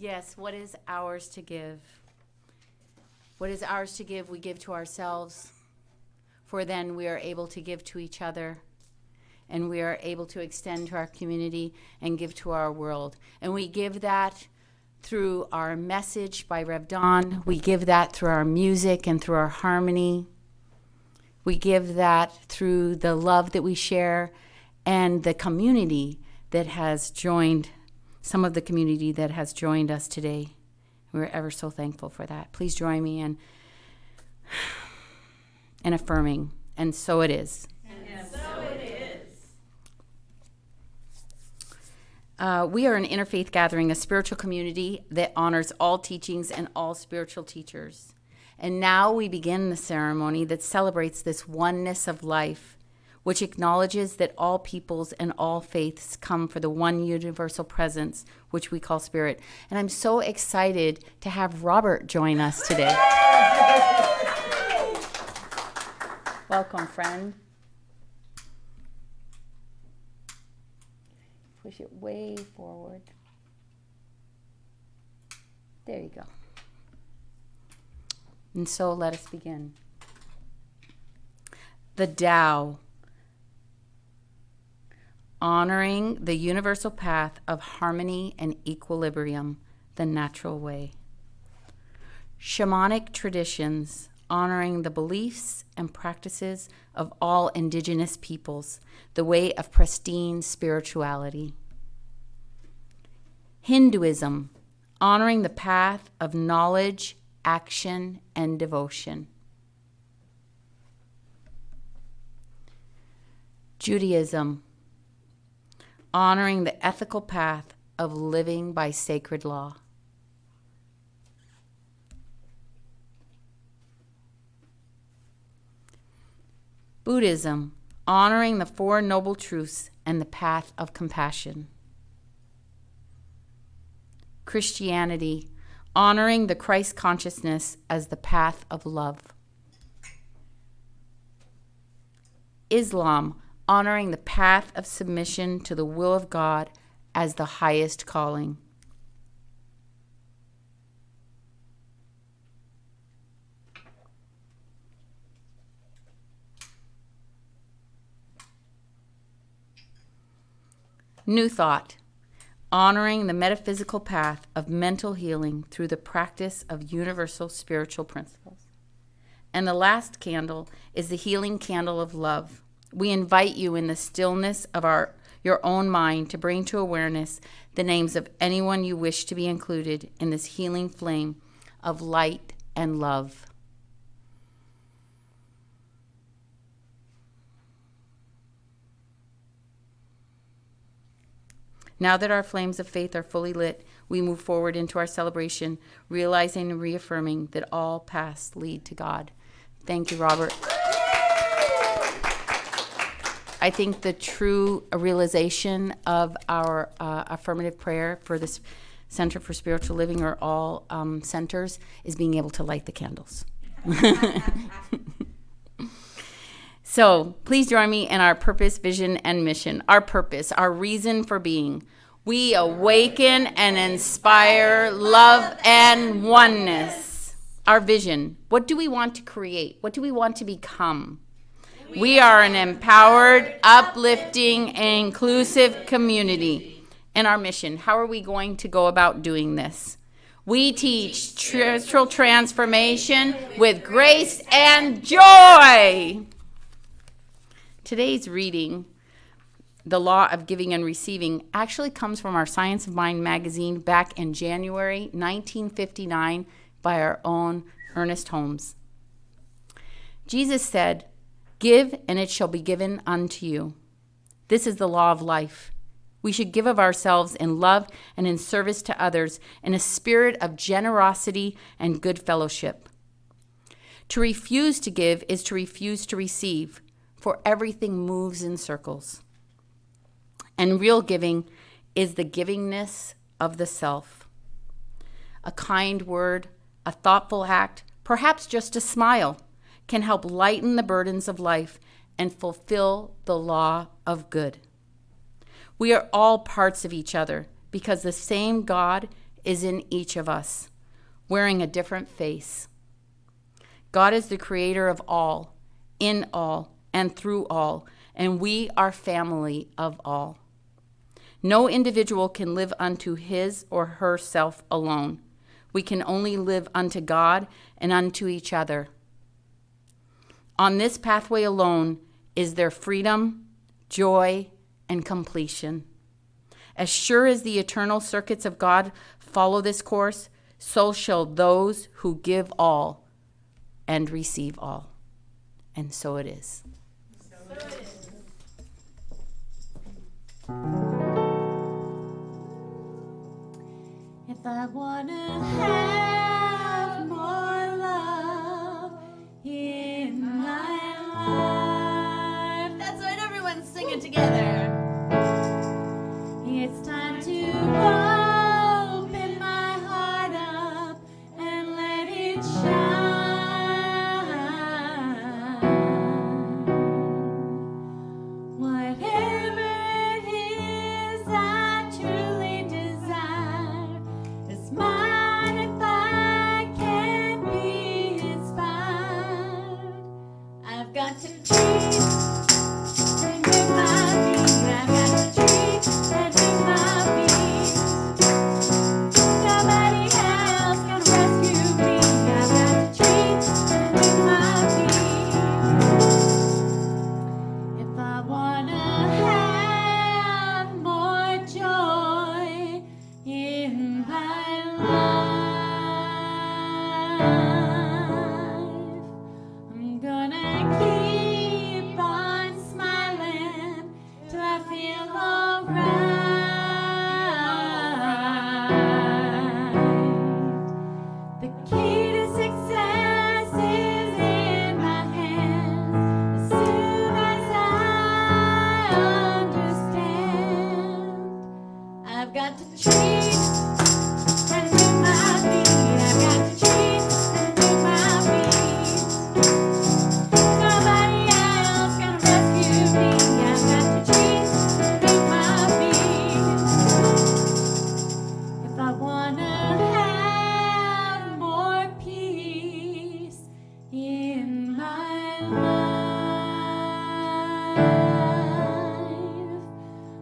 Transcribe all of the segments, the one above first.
Yes, what is ours to give? What is ours to give, we give to ourselves, for then we are able to give to each other, and we are able to extend to our community and give to our world. And we give that through our message by Rev Don. We give that through our music and through our harmony. We give that through the love that we share and the community that has joined, some of the community that has joined us today. We're ever so thankful for that. Please join me in affirming, and so it is. And so it is. We are an interfaith gathering, a spiritual community that honors all teachings and all spiritual teachers. And now we begin the ceremony that celebrates this oneness of life, which acknowledges that all peoples and all faiths come for the one universal presence, which we call spirit. And I'm so excited to have Robert join us today. Welcome, friend. Push it way forward. There you go. And so let us begin. The Tao, honoring the universal path of harmony and equilibrium, the natural way. Shamanic traditions, honoring the beliefs and practices of all indigenous peoples, the way of pristine spirituality. Hinduism, honoring the path of knowledge, action, and devotion. Judaism, honoring the ethical path of living by sacred law. Buddhism, honoring the Four Noble Truths and the path of compassion. Christianity, honoring the Christ consciousness as the path of love. Islam, honoring the path of submission to the will of God as the highest calling. New Thought, honoring the metaphysical path of mental healing through the practice of universal spiritual principles. And the last candle is the healing candle of love. We invite you in the stillness of your own mind to bring to awareness the names of anyone you wish to be included in this healing flame of light and love. Now that our flames of faith are fully lit, we move forward into our celebration, realizing and reaffirming that all paths lead to God. Thank you, Robert. I think the true realization of our affirmative prayer for this Center for Spiritual Living, or all centers, is being able to light the candles. So please join me in our purpose, vision, and mission. Our purpose, our reason for being. We awaken and inspire love and oneness. Our vision, what do we want to create? What do we want to become? We are an empowered, uplifting, and inclusive community. And our mission, how are we going to go about doing this? We teach spiritual transformation with grace and joy. Today's reading, The Law of Giving and Receiving, actually comes from our Science of Mind magazine back in January 1959 by our own Ernest Holmes. Jesus said, "Give, and it shall be given unto you." This is the law of life. We should give of ourselves in love and in service to others in a spirit of generosity and good fellowship. To refuse to give is to refuse to receive, for everything moves in circles. And real giving is the givingness of the self. A kind word, a thoughtful act, perhaps just a smile, can help lighten the burdens of life and fulfill the law of good. We are all parts of each other because the same God is in each of us, wearing a different face. God is the creator of all, in all, and through all, and we are family of all. No individual can live unto his or herself alone. We can only live unto God and unto each other. On this pathway alone is there freedom, joy, and completion. As sure as the eternal circuits of God follow this course, so shall those who give all and receive all. And so it is. So it is. If I want to have more love in my life. That's right, everyone sing it together. It's time to open my heart up and let it shine. Whatever it is I truly desire is mine if I can be inspired. I've got to treat and do my feet. I've got to treat and do my feet. Nobody else can rescue me. I've got to treat and do my feet. If I wanna have more joy in my life, I'm gonna keep on smiling till I feel alright. The key to success is in my hands. As soon as I understand, I've got to treat and do my feet. I've got to treat and do my feet. Nobody else can rescue me. I've got to treat and do my feet. If I wanna have more peace in my life,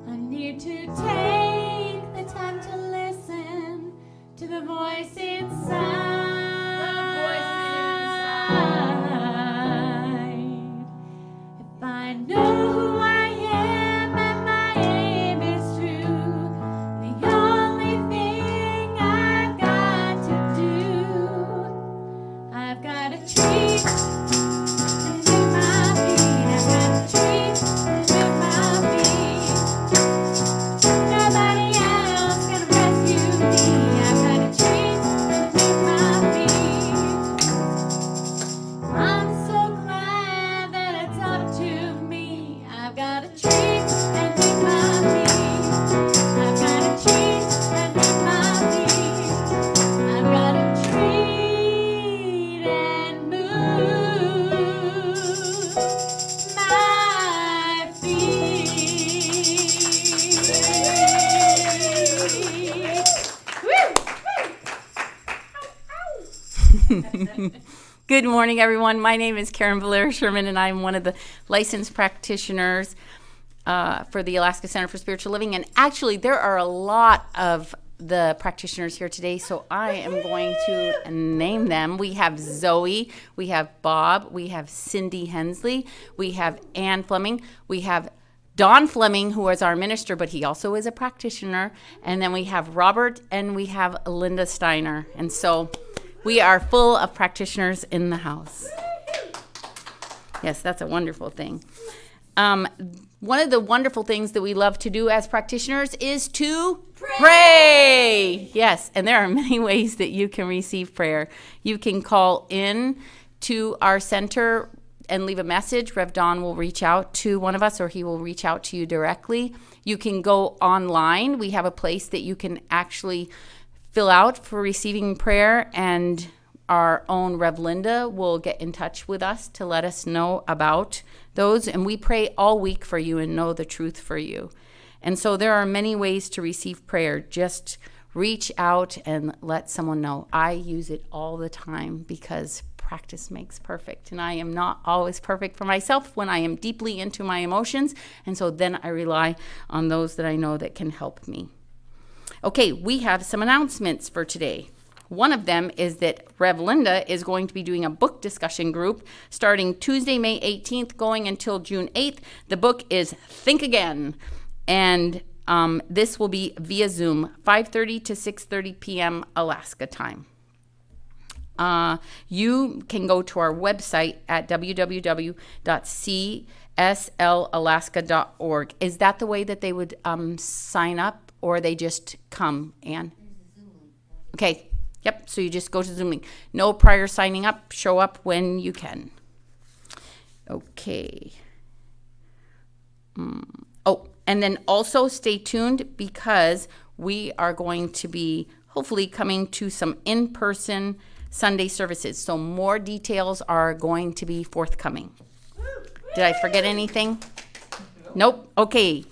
I need to take the time to listen to the voice inside. If I know who I am and my aim is true, the only thing I've got to do, I've got to treat and do my feet. I've got to treat and do my feet. Nobody else can rescue me. I've got to treat and do my feet. I'm so glad that it's up to me. I've got to treat and do my feet. I've got to treat and do my feet. I've got to treat and move my feet. Good morning, everyone. My name is Karen Valera Sherman, and I'm one of the licensed practitioners for the Alaska Center for Spiritual Living. And actually, there are a lot of the practitioners here today, so I am going to name them. We have Zoe, we have Bob, we have Cindy Hensley, we have Ann Fleming, we have Don Fleming, who is our minister, but he also is a practitioner, and then we have Robert, and we have Linda Steiner. And so we are full of practitioners in the house. Yes, that's a wonderful thing. One of the wonderful things that we love to do as practitioners is to pray. Yes, and there are many ways that you can receive prayer. You can call in to our center and leave a message. Rev Don will reach out to one of us, or he will reach out to you directly. You can go online. We have a place that you can actually fill out for receiving prayer, and our own Rev Linda will get in touch with us to let us know about those. And we pray all week for you and know the truth for you. And so there are many ways to receive prayer. Just reach out and let someone know. I use it all the time because practice makes perfect. And I am not always perfect for myself when I am deeply into my emotions. And so then I rely on those that I know that can help me. Okay, we have some announcements for today. One of them is that Rev Linda is going to be doing a book discussion group starting Tuesday, May 18th, going until June 8th. The book is Think Again. And this will be via Zoom, 5:30 to 6:30 p.m. Alaska time. You can go to our website at www.cslalaska.org. Is that the way that they would sign up, or they just come, Ann? Okay. Yep. So you just go to Zoom link. No prior signing up. Show up when you can. Okay. Oh, and then also stay tuned because we are going to be hopefully coming to some in-person Sunday services. So more details are going to be forthcoming. Did I forget anything? Nope. Okay.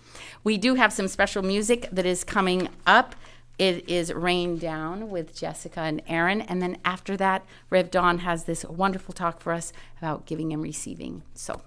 We do have some special music that is coming up. It is Rain Down with Jessica and Aaron. And then after that, Rev Dawn has this wonderful talk for us about giving and receiving. So.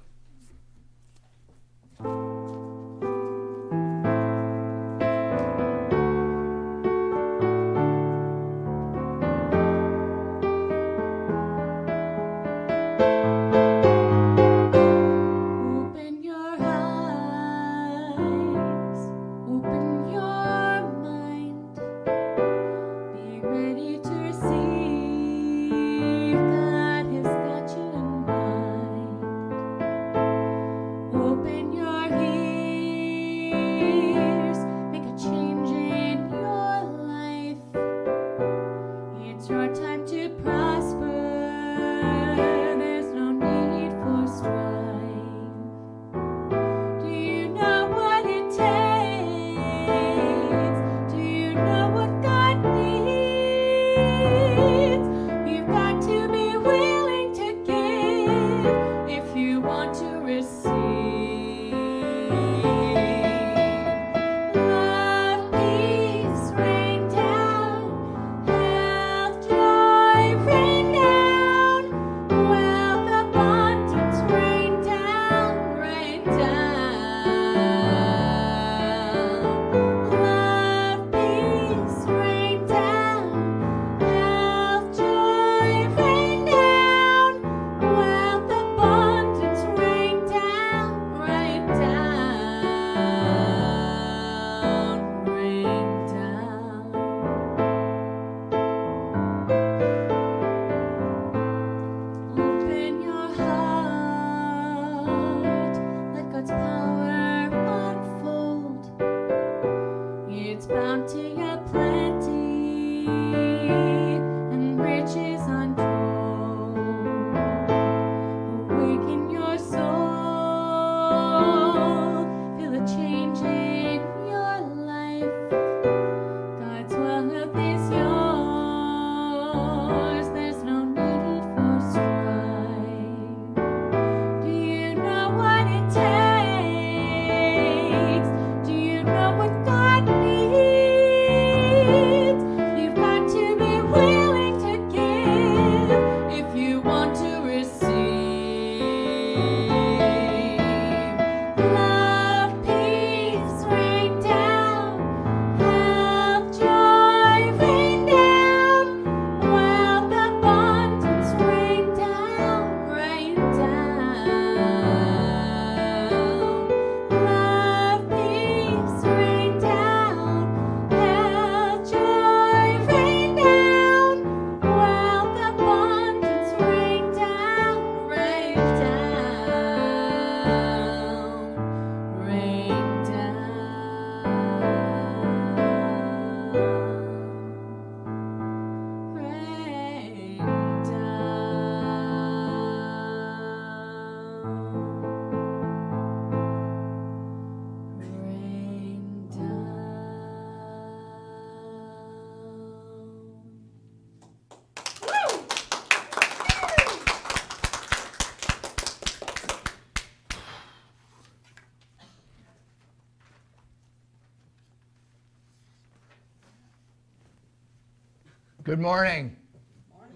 Good morning.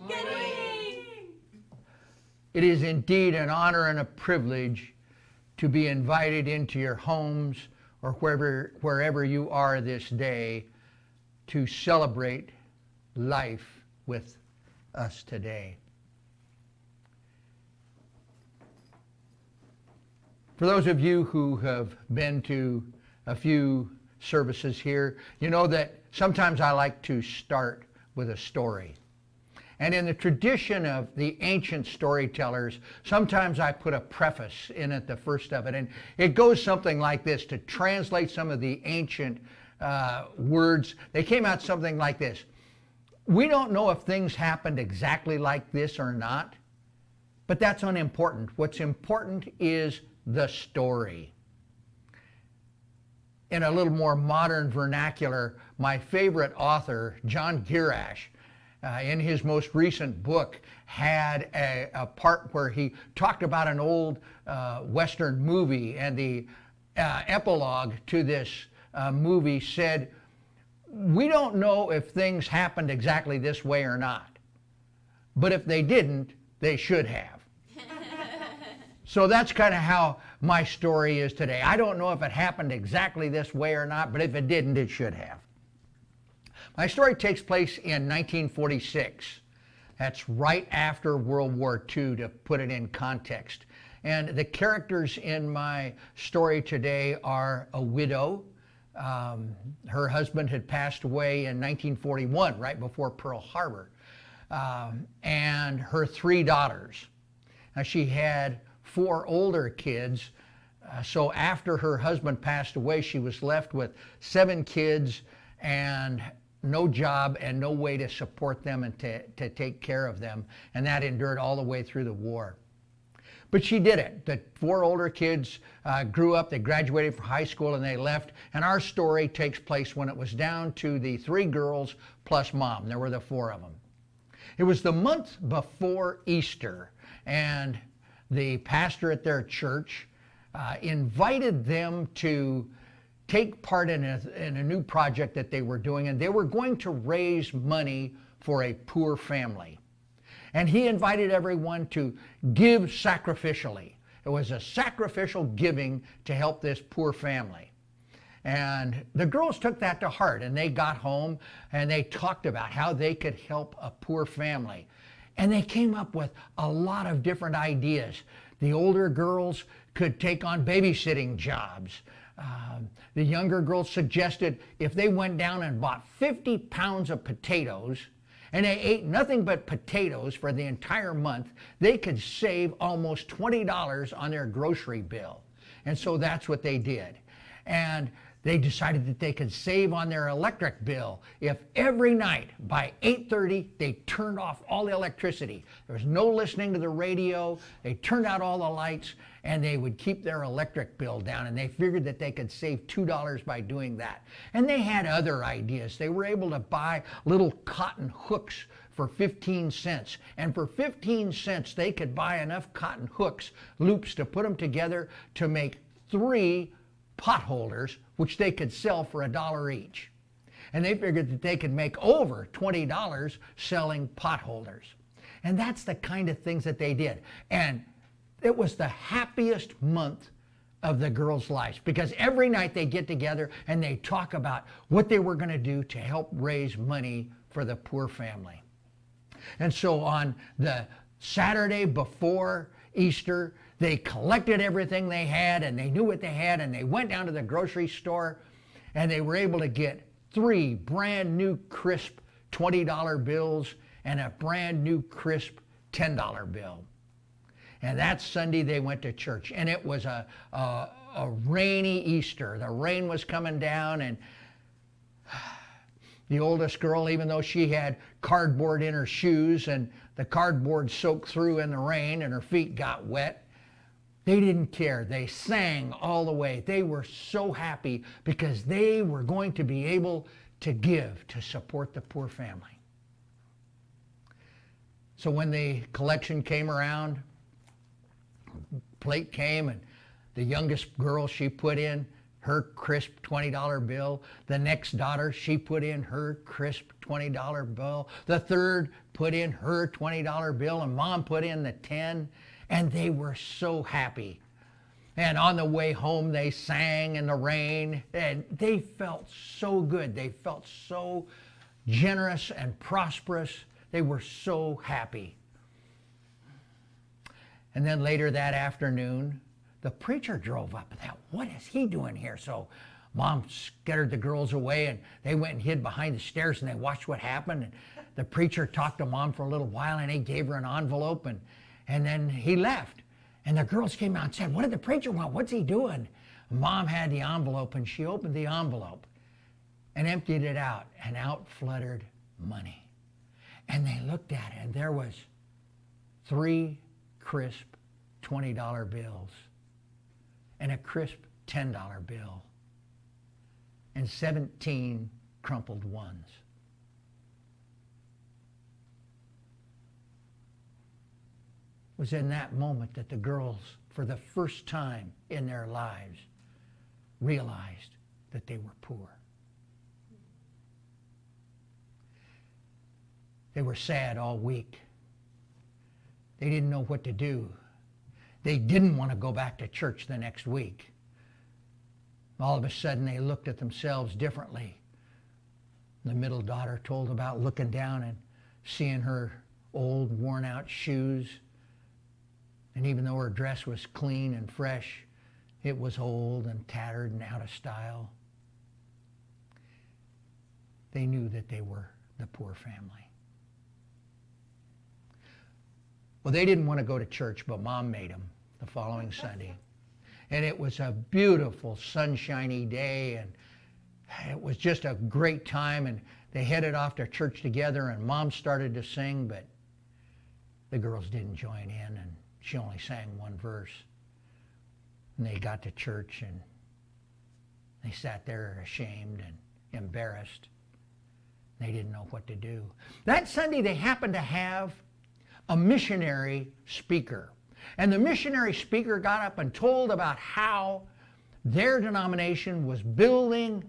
Good morning. It is indeed an honor and a privilege to be invited into your homes or wherever you are this day to celebrate life with us today. For those of you who have been to a few services here, you know that sometimes I like to start with a story. And in the tradition of the ancient storytellers, sometimes I put a preface in at the first of it. And it goes something like this to translate some of the ancient words. They came out something like this. We don't know if things happened exactly like this or not, but that's unimportant. What's important is the story. In a little more modern vernacular, my favorite author, John Girash, in his most recent book, had a part where he talked about an old Western movie, and the epilogue to this movie said, we don't know if things happened exactly this way or not, but if they didn't, they should have. So that's kind of how my story is today. I don't know if it happened exactly this way or not, but if it didn't, it should have. My story takes place in 1946. That's right after World War II, to put it in context. And the characters in my story today are a widow. Her husband had passed away in 1941, right before Pearl Harbor, and her 3 daughters. Now, she had 4 older kids, so after her husband passed away, she was left with 7 kids and no job and no way to support them and to take care of them, and that endured all the way through the war. But she did it. The 4 older kids grew up, they graduated from high school, and they left, and our story takes place when it was down to the 3 girls plus mom. There were the 4 of them. It was the month before Easter, and the pastor at their church invited them to take part in a new project that they were doing, and they were going to raise money for a poor family. And he invited everyone to give sacrificially. It was a sacrificial giving to help this poor family. And the girls took that to heart, and they got home and they talked about how they could help a poor family. And they came up with a lot of different ideas. The older girls could take on babysitting jobs. The younger girls suggested if they went down and bought 50 pounds of potatoes and they ate nothing but potatoes for the entire month, they could save almost $20 on their grocery bill. And so that's what they did. And they decided that they could save on their electric bill if every night by 8:30 they turned off all the electricity. There was no listening to the radio. They turned out all the lights, and they would keep their electric bill down, and they figured that they could save $2 by doing that. And they had other ideas. They were able to buy little cotton hooks for 15 cents. And for 15 cents, they could buy enough cotton hooks, loops, to put them together to make 3 pot holders, which they could sell for $1 each. And they figured that they could make over $20 selling pot holders. And that's the kind of things that they did. And it was the happiest month of the girls' lives, because every night they get together and they talk about what they were going to do to help raise money for the poor family. And so on the Saturday before Easter, they collected everything they had, and they knew what they had, and they went down to the grocery store, and they were able to get 3 brand new crisp $20 bills and a brand new crisp $10 bill. And that Sunday they went to church, and it was a rainy Easter. The rain was coming down, and the oldest girl, even though she had cardboard in her shoes and the cardboard soaked through in the rain and her feet got wet, they didn't care. They sang all the way. They were so happy because they were going to be able to give to support the poor family. So when the collection came around, plate came, and the youngest girl, she put in her crisp $20 bill. The next daughter, she put in her crisp $20 bill. The third put in her $20 bill, and Mom put in the 10, and they were so happy. And on the way home, they sang in the rain, and they felt so good. They felt so generous and prosperous. They were so happy. And then later that afternoon, the preacher drove up and thought, what is he doing here? So Mom scared the girls away, and they went and hid behind the stairs, and they watched what happened. And the preacher talked to Mom for a little while, and he gave her an envelope, and then he left. And the girls came out and said, what did the preacher want? What's he doing? Mom had the envelope, and she opened the envelope and emptied it out, and out fluttered money. And they looked at it, and there was 3 crisp $20 bills, and a crisp $10 bill, and 17 crumpled ones. It was in that moment that the girls, for the first time in their lives, realized that they were poor. They were sad all week. They didn't know what to do. They didn't want to go back to church the next week. All of a sudden, they looked at themselves differently. The middle daughter told about looking down and seeing her old, worn-out shoes. And even though her dress was clean and fresh, it was old and tattered and out of style. They knew that they were the poor family. Well, they didn't want to go to church, but Mom made them the following Sunday. And it was a beautiful, sunshiny day, and it was just a great time, and they headed off to church together, and Mom started to sing, but the girls didn't join in, and she only sang one verse. And they got to church, and they sat there ashamed and embarrassed. They didn't know what to do. That Sunday, they happened to have a missionary speaker. And the missionary speaker got up and told about how their denomination was building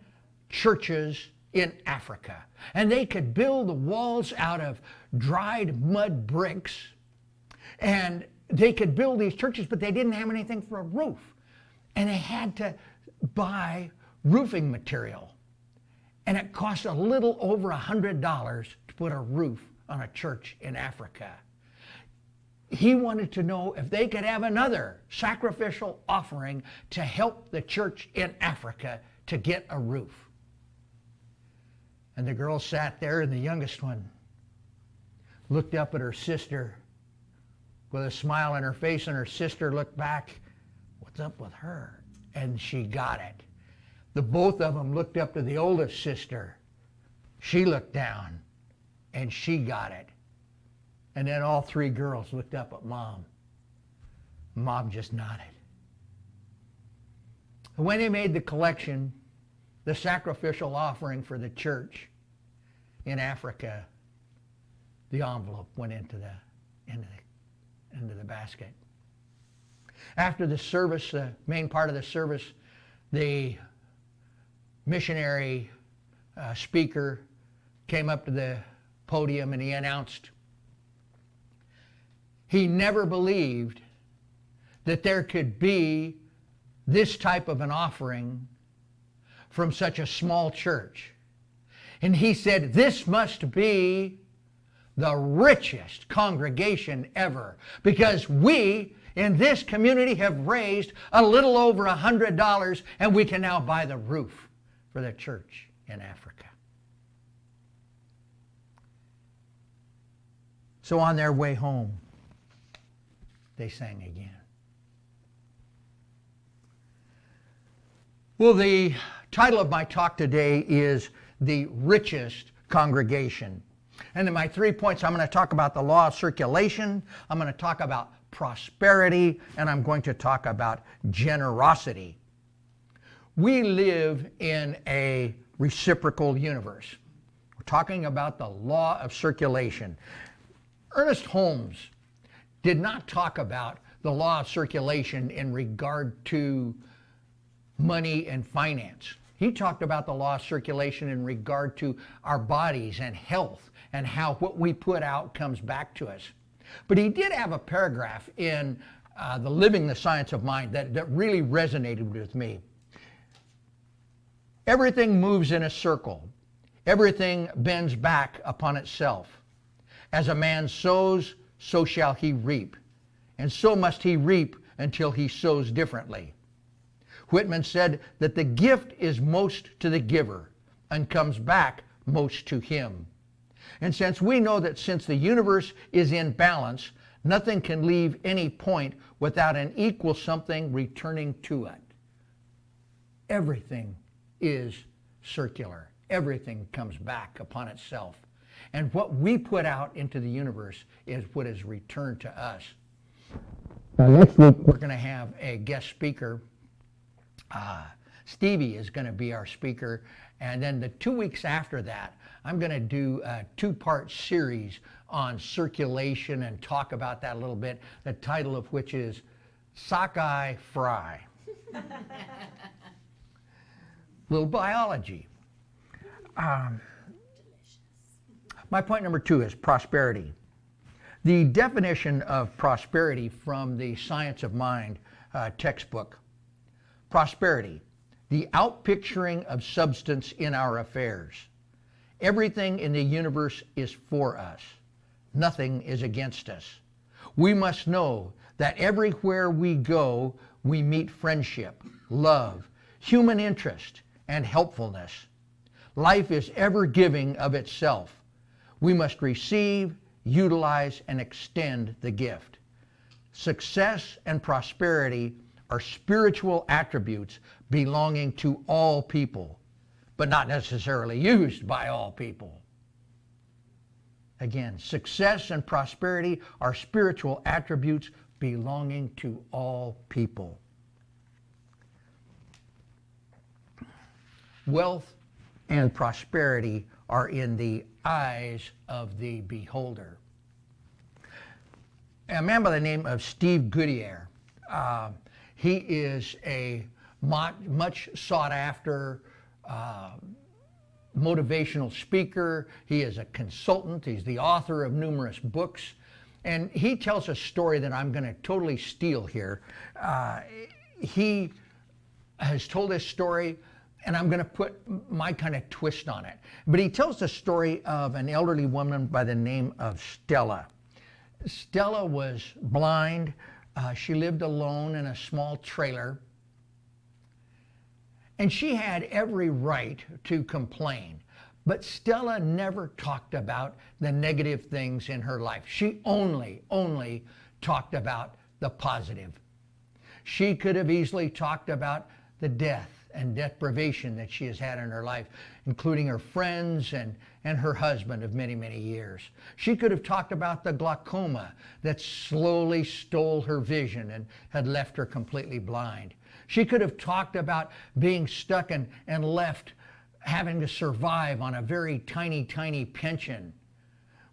churches in Africa. And they could build the walls out of dried mud bricks. And they could build these churches, but they didn't have anything for a roof. And they had to buy roofing material. And it cost a little over $100 to put a roof on a church in Africa. He wanted to know if they could have another sacrificial offering to help the church in Africa to get a roof. And the girl sat there, and the youngest one looked up at her sister with a smile on her face, and her sister looked back, what's up with her? And she got it. The both of them looked up to the oldest sister. She looked down, and she got it. And then all 3 girls looked up at Mom. Mom just nodded. When they made the collection, the sacrificial offering for the church in Africa, the envelope went into the basket. After the service, the main part of the service, the missionary speaker came up to the podium, and he announced he never believed that there could be this type of an offering from such a small church. And he said, this must be the richest congregation ever, because we in this community have raised a little over $100, and we can now buy the roof for the church in Africa. So on their way home, they sang again. Well, the title of my talk today is The Richest Congregation. And in my 3 points, I'm going to talk about the law of circulation, I'm going to talk about prosperity, and I'm going to talk about generosity. We live in a reciprocal universe. We're talking about the law of circulation. Ernest Holmes did not talk about the law of circulation in regard to money and finance. He talked about the law of circulation in regard to our bodies and health and how what we put out comes back to us. But he did have a paragraph in the Living the Science of Mind that really resonated with me. Everything moves in a circle. Everything bends back upon itself. As a man sows, so shall he reap. And so must he reap until he sows differently. Whitman said that the gift is most to the giver and comes back most to him. And since we know that since the universe is in balance, nothing can leave any point without an equal something returning to it. Everything is circular. Everything comes back upon itself. And what we put out into the universe is what is returned to us. Now, next week we're going to have a guest speaker. Stevie is going to be our speaker. And then the 2 weeks after that, I'm going to do a 2-part series on circulation and talk about that a little bit, the title of which is Sockeye Fry. Little biology. My point number 2 is prosperity. The definition of prosperity from the Science of Mind textbook. Prosperity, the outpicturing of substance in our affairs. Everything in the universe is for us. Nothing is against us. We must know that everywhere we go, we meet friendship, love, human interest, and helpfulness. Life is ever giving of itself. We must receive, utilize, and extend the gift. Success and prosperity are spiritual attributes belonging to all people, but not necessarily used by all people. Again, success and prosperity are spiritual attributes belonging to all people. Wealth and prosperity are in the eyes of the beholder. A man by the name of Steve Goodyear, he is a much sought after motivational speaker. He is a consultant. He's the author of numerous books. And he tells a story that I'm going to totally steal here. He has told this story, and I'm going to put my kind of twist on it. But he tells the story of an elderly woman by the name of Stella. Stella was blind. She lived alone in a small trailer. And she had every right to complain. But Stella never talked about the negative things in her life. She only talked about the positive. She could have easily talked about the death and deprivation that she has had in her life, including her friends and her husband of many, many years. She could have talked about the glaucoma that slowly stole her vision and had left her completely blind. She could have talked about being stuck and left having to survive on a very tiny pension.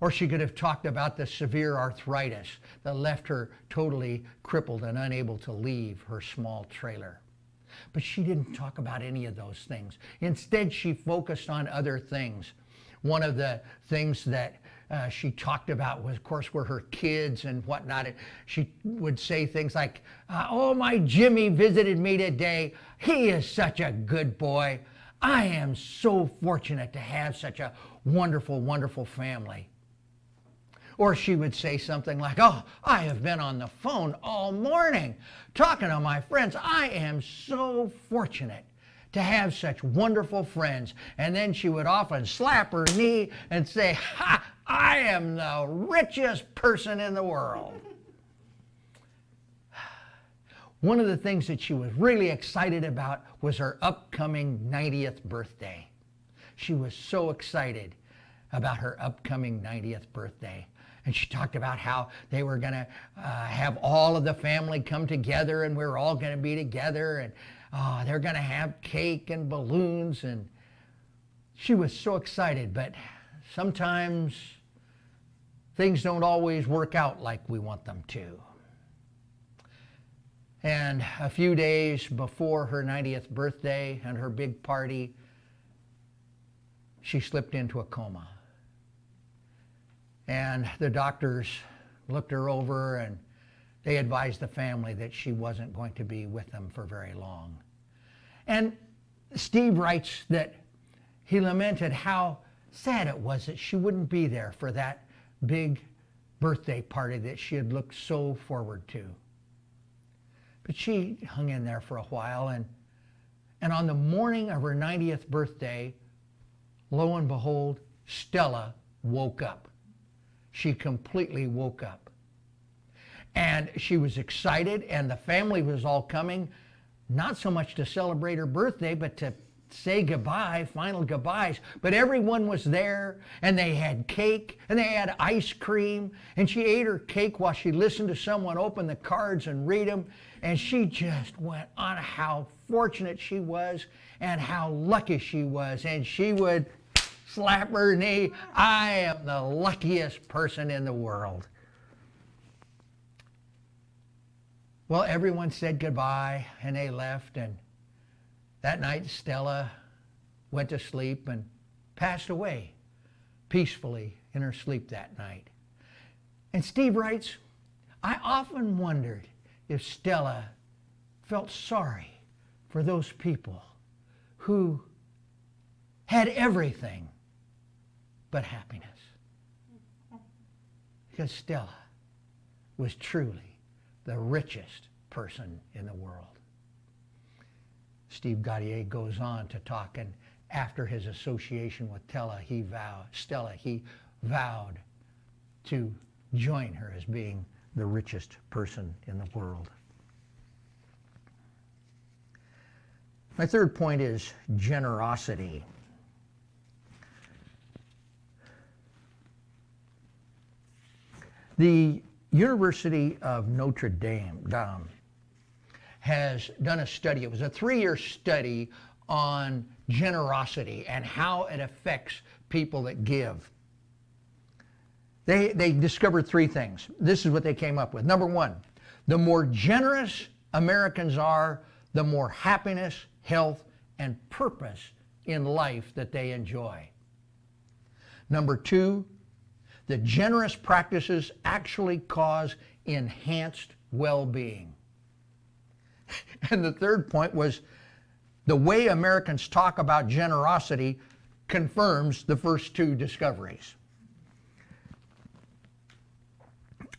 Or she could have talked about the severe arthritis that left her totally crippled and unable to leave her small trailer. But she didn't talk about any of those things. Instead, she focused on other things. One of the things that she talked about was, of course, were her kids and whatnot. She would say things like, oh, my Jimmy visited me today. He is such a good boy. I am so fortunate to have such a wonderful, wonderful family. Or she would say something like, oh, I have been on the phone all morning talking to my friends. I am so fortunate to have such wonderful friends. And then she would often slap her knee and say, ha, I am the richest person in the world. One of the things that she was really excited about was her upcoming 90th birthday. She was so excited about her upcoming 90th birthday. And she talked about how they were going to have all of the family come together, and we're all going to be together, and they're going to have cake and balloons. And she was so excited, but sometimes things don't always work out like we want them to. And a few days before her 90th birthday and her big party, she slipped into a coma. And the doctors looked her over and they advised the family that she wasn't going to be with them for very long. And Steve writes that he lamented how sad it was that she wouldn't be there for that big birthday party that she had looked so forward to. But she hung in there for a while, and on the morning of her 90th birthday, lo and behold, Stella woke up. She completely woke up. And she was excited, and the family was all coming, not so much to celebrate her birthday, but to say goodbye, final goodbyes. But everyone was there, and they had cake, and they had ice cream, and she ate her cake while she listened to someone open the cards and read them, and she just went on how fortunate she was and how lucky she was, and she would slap her knee. I am the luckiest person in the world. Well, everyone said goodbye, and they left, and that night Stella went to sleep and passed away peacefully in her sleep that night. And Steve writes, I often wondered if Stella felt sorry for those people who had everything but happiness. Because Stella was truly the richest person in the world. Steve Gaudier goes on to talk, and after his association with Stella, he vowed to join her as being the richest person in the world. My third point is generosity. The University of Notre Dame has done a study. It was a 3-year study on generosity and how it affects people that give. They discovered 3 things. This is what they came up with. Number 1, the more generous Americans are, the more happiness, health, and purpose in life that they enjoy. Number 2, the generous practices actually cause enhanced well-being. And the third point was the way Americans talk about generosity confirms the first 2 discoveries.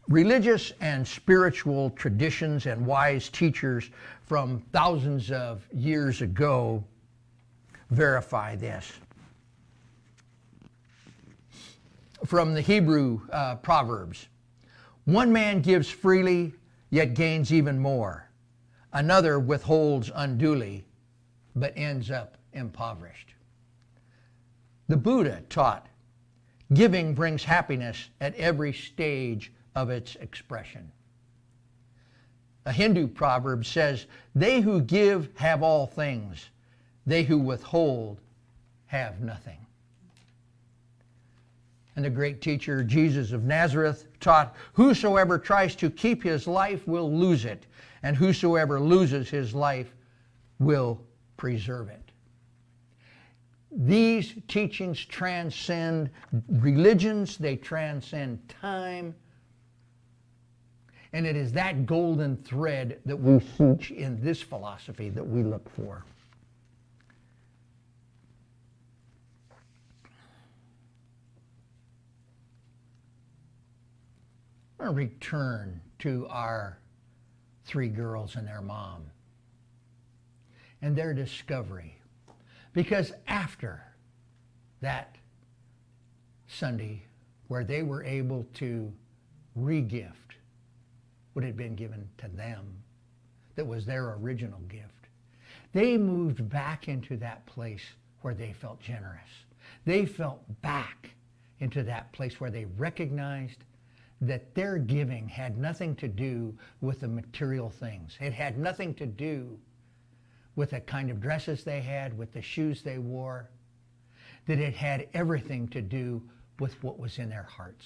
Religious and spiritual traditions and wise teachers from thousands of years ago verify this. From the Hebrew Proverbs, one man gives freely, yet gains even more. Another withholds unduly, but ends up impoverished. The Buddha taught, giving brings happiness at every stage of its expression. A Hindu proverb says, they who give have all things, they who withhold have nothing. And the great teacher Jesus of Nazareth taught, whosoever tries to keep his life will lose it, and whosoever loses his life will preserve it. These teachings transcend religions, they transcend time, and it is that golden thread that we teach in this philosophy that we look for. I'm going to return to our 3 girls and their mom and their discovery. Because after that Sunday where they were able to re-gift what had been given to them, that was their original gift, they moved back into that place where they felt generous. They felt back into that place where they recognized that their giving had nothing to do with the material things. It had nothing to do with the kind of dresses they had, with the shoes they wore, that it had everything to do with what was in their hearts.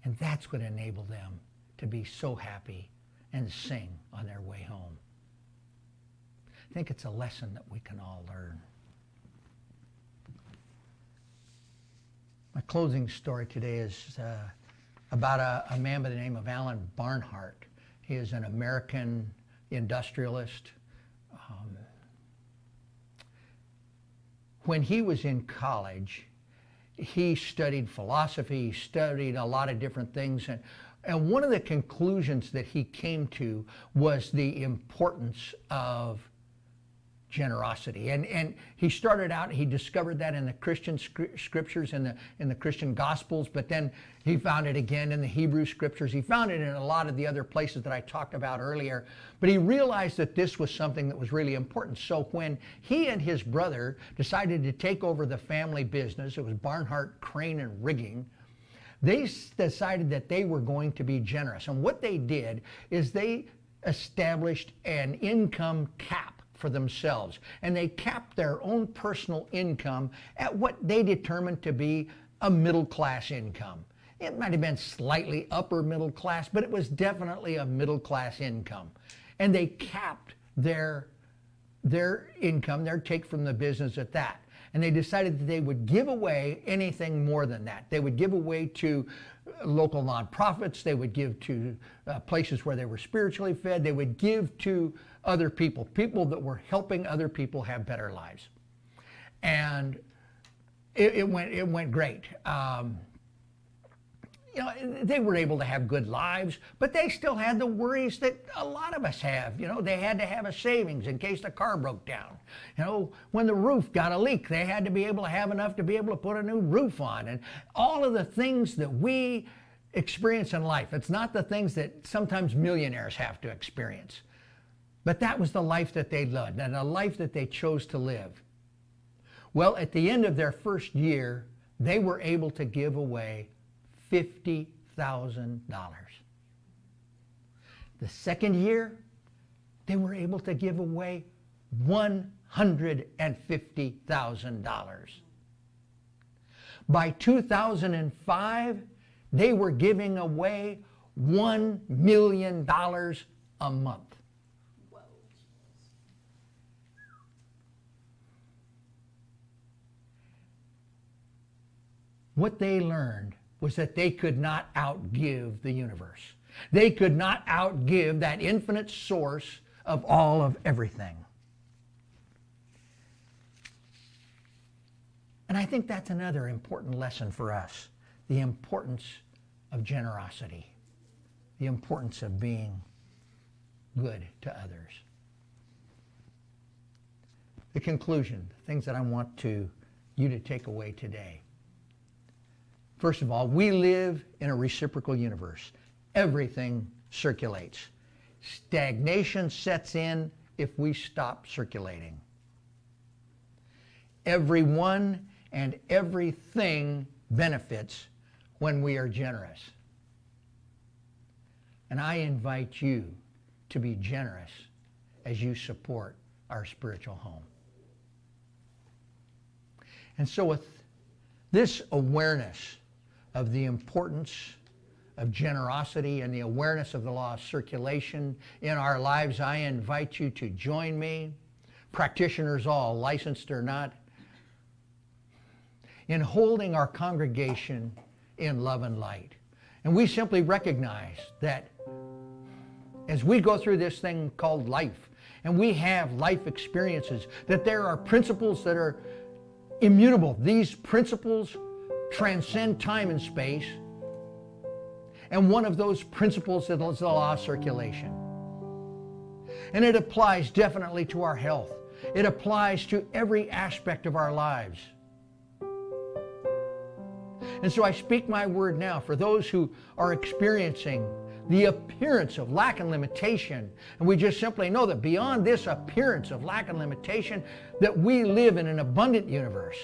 And that's what enabled them to be so happy and sing on their way home. I think it's a lesson that we can all learn. My closing story today is about a man by the name of Barnhart. He is an American industrialist. When he was in college, he studied philosophy, he studied a lot of different things, and one of the conclusions that he came to was the importance of generosity. And he started out, he discovered that in the Christian scriptures, in the Christian Gospels, but then he found it again in the Hebrew scriptures. He found it in a lot of the other places that I talked about earlier. But he realized that this was something that was really important. So when he and his brother decided to take over the family business, it was Barnhart Crane and Rigging, they decided that they were going to be generous. And what they did is they established an income cap for themselves, and they capped their own personal income at what they determined to be a middle class income. It might have been slightly upper middle class, but it was definitely a middle class income. And they capped their income, their take from the business at that. And they decided that they would give away anything more than that. They would give away to local nonprofits. They would give to places where they were spiritually fed. They would give to other people, people that were helping other people have better lives. And it went great. They were able to have good lives, but they still had the worries that a lot of us have. They had to have a savings in case the car broke down. When the roof got a leak, they had to be able to have enough to be able to put a new roof on. And all of the things that we experience in life, it's not the things that sometimes millionaires have to experience. But that was the life that they led and a life that they chose to live. Well, at the end of their first year, they were able to give away $50,000. The second year, they were able to give away $150,000. By 2005, they were giving away $1 million a month. What they learned was that they could not outgive the universe. They could not outgive that infinite source of all of everything. And I think that's another important lesson for us, the importance of generosity, the importance of being good to others. The conclusion, the things that I want you to take away today. First of all, we live in a reciprocal universe. Everything circulates. Stagnation sets in if we stop circulating. Everyone and everything benefits when we are generous. And I invite you to be generous as you support our spiritual home. And so with this awareness of the importance of generosity and the awareness of the law of circulation in our lives, I invite you to join me, practitioners all, licensed or not, in holding our congregation in love and light. And we simply recognize that as we go through this thing called life, and we have life experiences, that there are principles that are immutable. These principles transcend time and space. And one of those principles is the law of circulation. And it applies definitely to our health. It applies to every aspect of our lives. And so I speak my word now for those who are experiencing the appearance of lack and limitation. And we just simply know that beyond this appearance of lack and limitation, that we live in an abundant universe.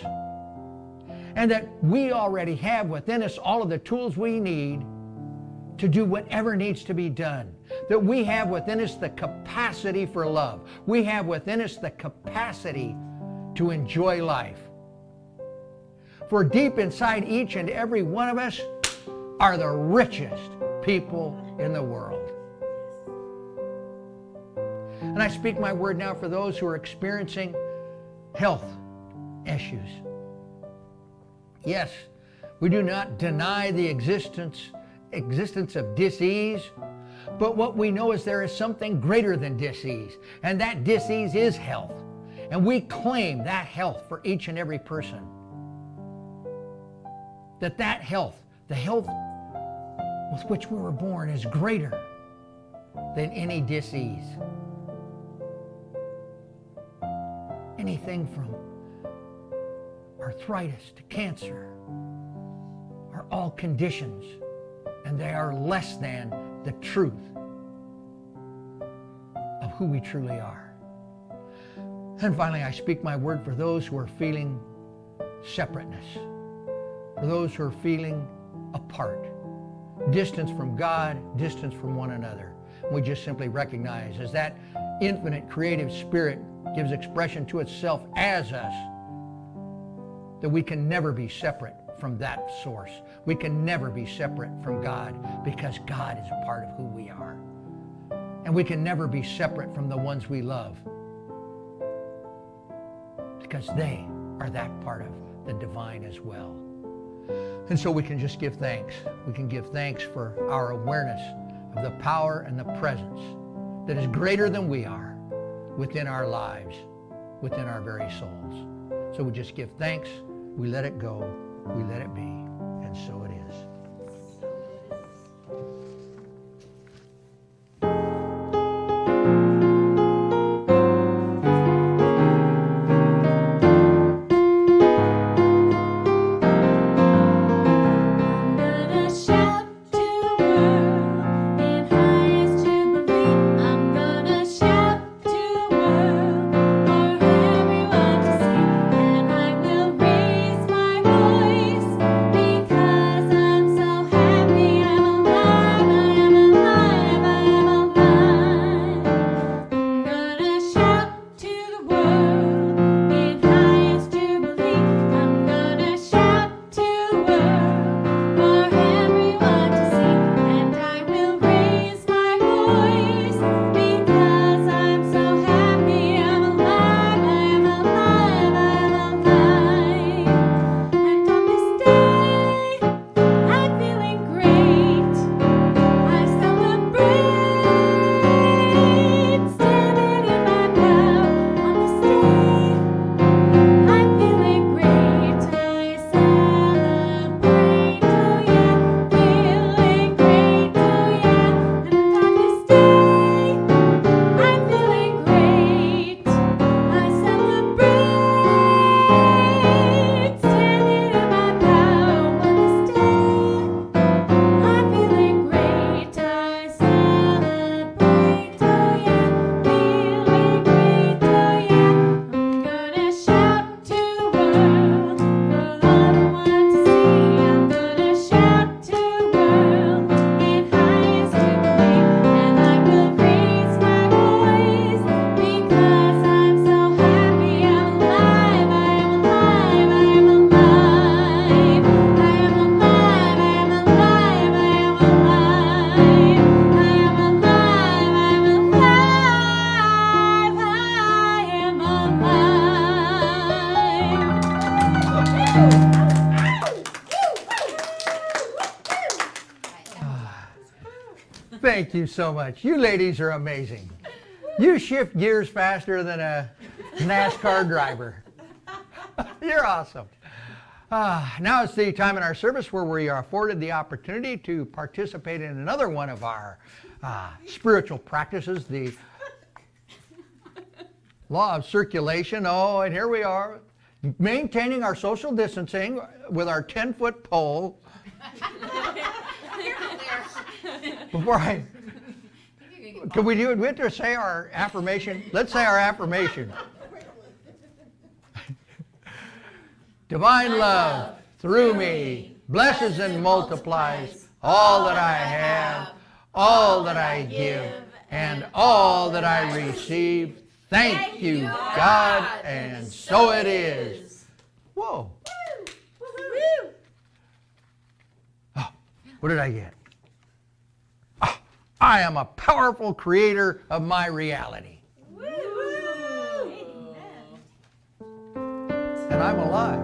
And that we already have within us all of the tools we need to do whatever needs to be done. That we have within us the capacity for love. We have within us the capacity to enjoy life. For deep inside each and every one of us are the richest people in the world. And I speak my word now for those who are experiencing health issues. Yes, we do not deny the existence of disease, but what we know is there is something greater than disease, and that disease is health. And we claim that health for each and every person. That health, the health with which we were born, is greater than any disease. Anything from arthritis to cancer are all conditions, and they are less than the truth of who we truly are. And finally, I speak my word for those who are feeling separateness, for those who are feeling apart, distance from God, distance from one another. We just simply recognize as that infinite creative spirit gives expression to itself as us, that we can never be separate from that source. We can never be separate from God, because God is a part of who we are. And we can never be separate from the ones we love, because they are that part of the divine as well. And so we can just give thanks. We can give thanks for our awareness of the power and the presence that is greater than we are within our lives, within our very souls. So we just give thanks, we let it go, we let it be, and so it is. Thank you so much. You ladies are amazing. You shift gears faster than a NASCAR driver. You're awesome. Now it's the time in our service where we are afforded the opportunity to participate in another one of our spiritual practices, the law of circulation. Oh, and here we are, maintaining our social distancing with our 10-foot pole. Can we do it? We have to say our affirmation. Let's say our affirmation. Divine love through me blesses and multiplies all that I have, all that I give, and all that I receive. Thank you, God, and so it is. Whoa. Oh, what did I get? Oh, I am a powerful creator of my reality. and I'm alive.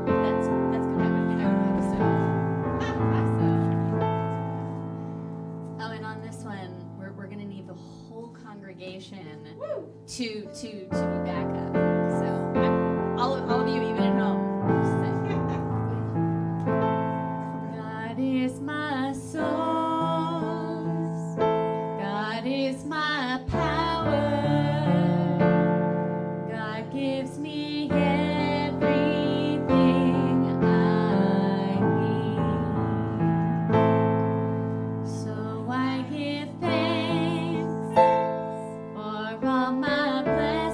That's gonna happen in our episode. Oh, and on this one, we're gonna need the whole congregation to be back up. So all of you, even at home, just say, God is my source. God is my power. God gives me everything I need. So I give thanks for all my blessings.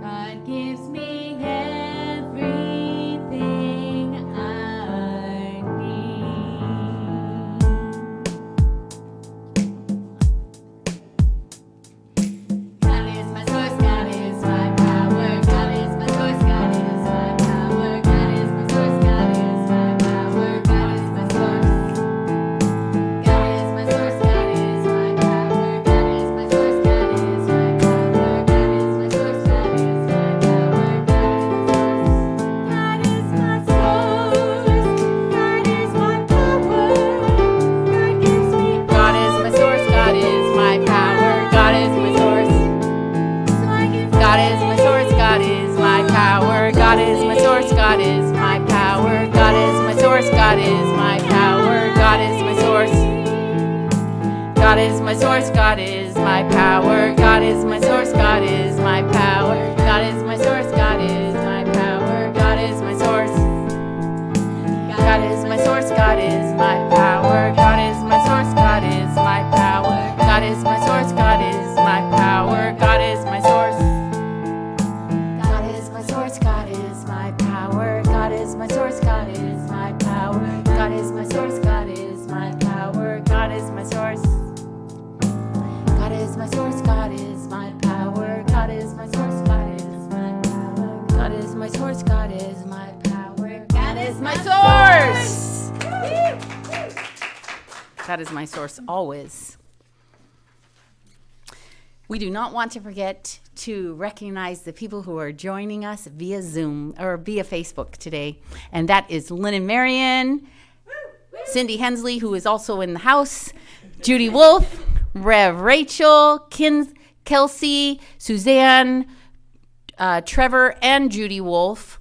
God gives me everything I need. God is my source, God is my power. God is my source, God is my power. God is my source, God is my power. God is my source. God is my source, God is my power. God is my source, God is my power. God is my source, God is my power. God is my source. God is my power. God gives me. God is my source. God is my power. God is my source. So I give God is my source. God is my power. God is my source. God is my power. God is my source. God is my power. God is my source. God is my source. God is my power. God is my source. God is my power. God is my source. God is my power. God is my source. God is my source. God is my power. God is my source. God is my power. God is my source. God is my power. God is my source. God is my source. God is my power. God is my source. God is my power. God is my source. God is my power. God is my source. God is my source. God is my power. God is my source. God is my power. God is my source. God is my power. God is my source. God is my source always. We do not want to forget to recognize the people who are joining us via Zoom or via Facebook today. And that is Lynn and Marion, Cindy Hensley, who is also in the house, Judy Wolf, Rev Rachel, Kelsey, Suzanne, Trevor and Judy Wolf,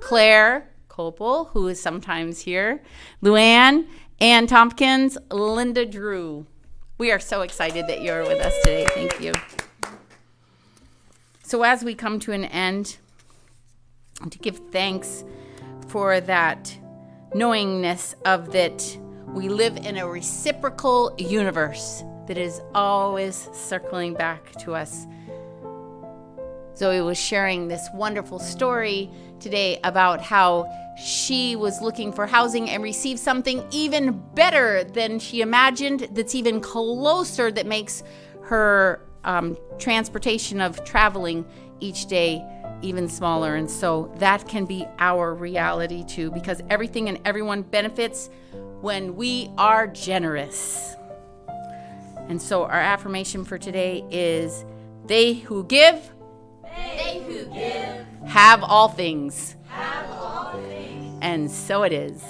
Claire Copel, who is sometimes here, Luann, Ann Tompkins, Linda Drew. We are so excited that you're with us today. Thank you. So as we come to an end, to give thanks for that knowingness of that we live in a reciprocal universe that is always circling back to us. Zoe was sharing this wonderful story today about how she was looking for housing and received something even better than she imagined, that's even closer, that makes her transportation of traveling each day even smaller. And so that can be our reality too, because everything and everyone benefits when we are generous. And so our affirmation for today is, they who give, have all things. And so it is.